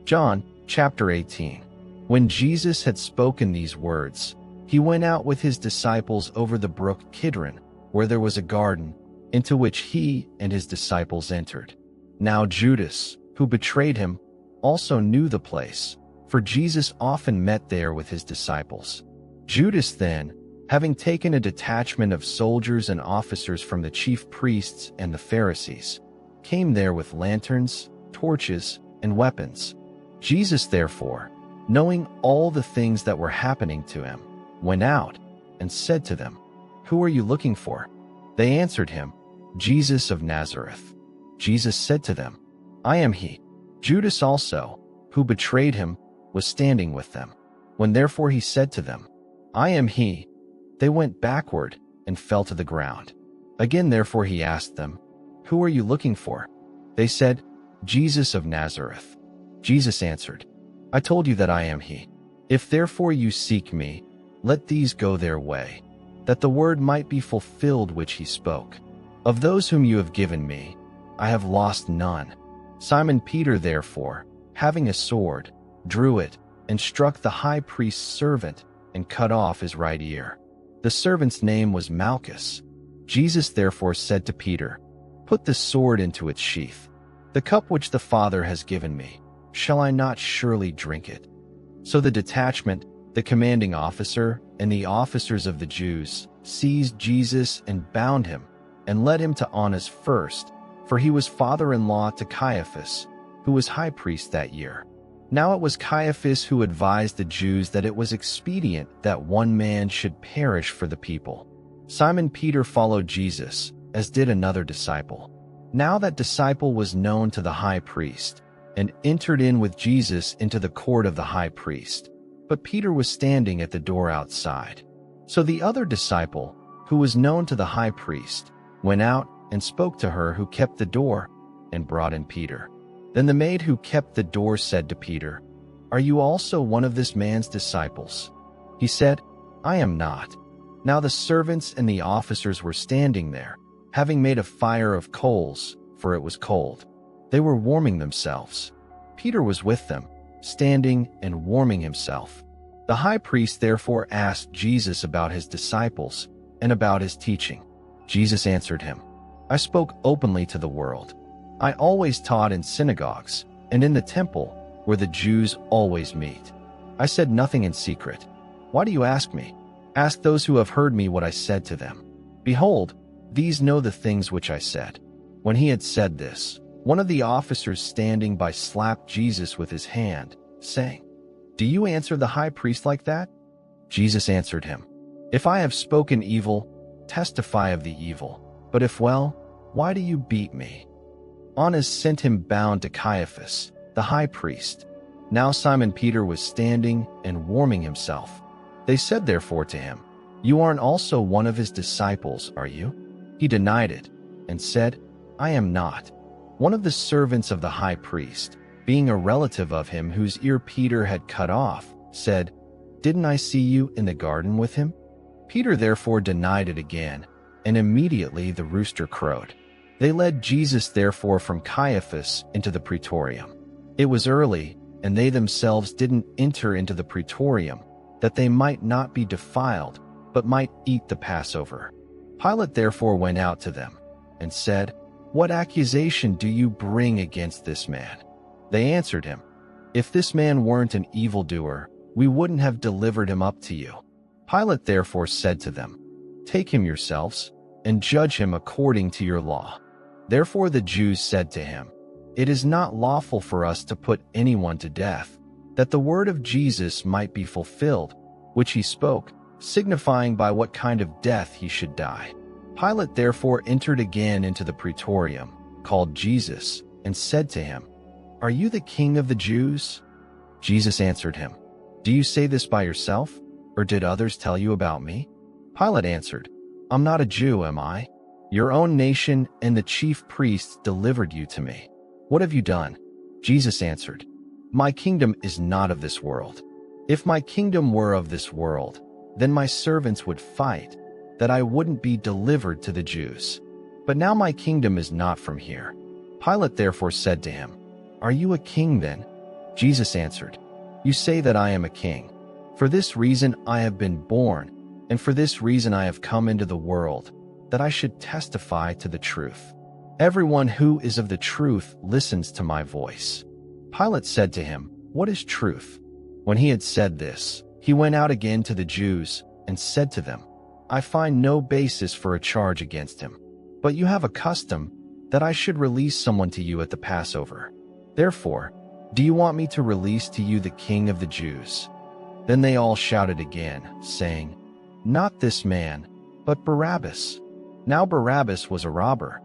John chapter 18. When Jesus had spoken these words, he went out with his disciples over the brook Kidron, where there was a garden, into which he and his disciples entered. Now Judas, who betrayed him, also knew the place, for Jesus often met there with his disciples. Judas then, having taken a detachment of soldiers and officers from the chief priests and the Pharisees, came there with lanterns, torches, and weapons. Jesus therefore, knowing all the things that were happening to him, went out and said to them, "Who are you looking for?" They answered him, "Jesus of Nazareth." Jesus said to them, "I am he." Judas also, who betrayed him, was standing with them. When therefore he said to them, "I am he," they went backward and fell to the ground. Again therefore he asked them, "Who are you looking for?" They said, "Jesus of Nazareth." Jesus answered, "I told you that I am he. If therefore you seek me, let these go their way, that the word might be fulfilled which he spoke. Of those whom you have given me, I have lost none." Simon Peter therefore, having a sword, drew it, and struck the high priest's servant, and cut off his right ear. The servant's name was Malchus. Jesus therefore said to Peter, "Put the sword into its sheath. The cup which the Father has given me, shall I not surely drink it?" So the detachment, the commanding officer, and the officers of the Jews seized Jesus and bound him, and led him to Annas first, for he was father-in-law to Caiaphas, who was high priest that year. Now it was Caiaphas who advised the Jews that it was expedient that one man should perish for the people. Simon Peter followed Jesus, as did another disciple. Now that disciple was known to the high priest, and entered in with Jesus into the court of the high priest. But Peter was standing at the door outside. So the other disciple, who was known to the high priest, went out and spoke to her who kept the door, and brought in Peter. Then the maid who kept the door said to Peter, "Are you also one of this man's disciples?" He said, "I am not." Now the servants and the officers were standing there, having made a fire of coals, for it was cold. They were warming themselves. Peter was with them, standing and warming himself. The high priest therefore asked Jesus about his disciples and about his teaching. Jesus answered him, "I spoke openly to the world. I always taught in synagogues and in the temple where the Jews always meet. I said nothing in secret. Why do you ask me? Ask those who have heard me what I said to them. Behold, these know the things which I said." When he had said this, one of the officers standing by slapped Jesus with his hand, saying, "Do you answer the high priest like that?" Jesus answered him, "If I have spoken evil, testify of the evil. But if well, why do you beat me?" Annas sent him bound to Caiaphas, the high priest. Now Simon Peter was standing and warming himself. They said therefore to him, "You aren't also one of his disciples, are you?" He denied it, and said, "I am not." One of the servants of the high priest, being a relative of him whose ear Peter had cut off, said, "Didn't I see you in the garden with him?" Peter therefore denied it again, and immediately the rooster crowed. They led Jesus therefore from Caiaphas into the praetorium. It was early, and they themselves didn't enter into the praetorium, that they might not be defiled, but might eat the Passover. Pilate therefore went out to them, and said, "What accusation do you bring against this man?" They answered him, "If this man weren't an evildoer, we wouldn't have delivered him up to you." Pilate therefore said to them, "Take him yourselves, and judge him according to your law." Therefore the Jews said to him, "It is not lawful for us to put anyone to death, that the word of Jesus might be fulfilled, which he spoke, signifying by what kind of death he should die." Pilate therefore entered again into the praetorium, called Jesus, and said to him, "Are you the king of the Jews?" Jesus answered him, "Do you say this by yourself, or did others tell you about me?" Pilate answered, "I'm not a Jew, am I? Your own nation and the chief priests delivered you to me. What have you done?" Jesus answered, "My kingdom is not of this world. If my kingdom were of this world, then my servants would fight, that I wouldn't be delivered to the Jews. But now my kingdom is not from here." Pilate therefore said to him, "Are you a king then?" Jesus answered, "You say that I am a king. For this reason I have been born, and for this reason I have come into the world, that I should testify to the truth. Everyone who is of the truth listens to my voice." Pilate said to him, "What is truth?" When he had said this, he went out again to the Jews and said to them, "I find no basis for a charge against him. But you have a custom that I should release someone to you at the Passover. Therefore, do you want me to release to you the King of the Jews?" Then they all shouted again, saying, "Not this man, but Barabbas." Now Barabbas was a robber.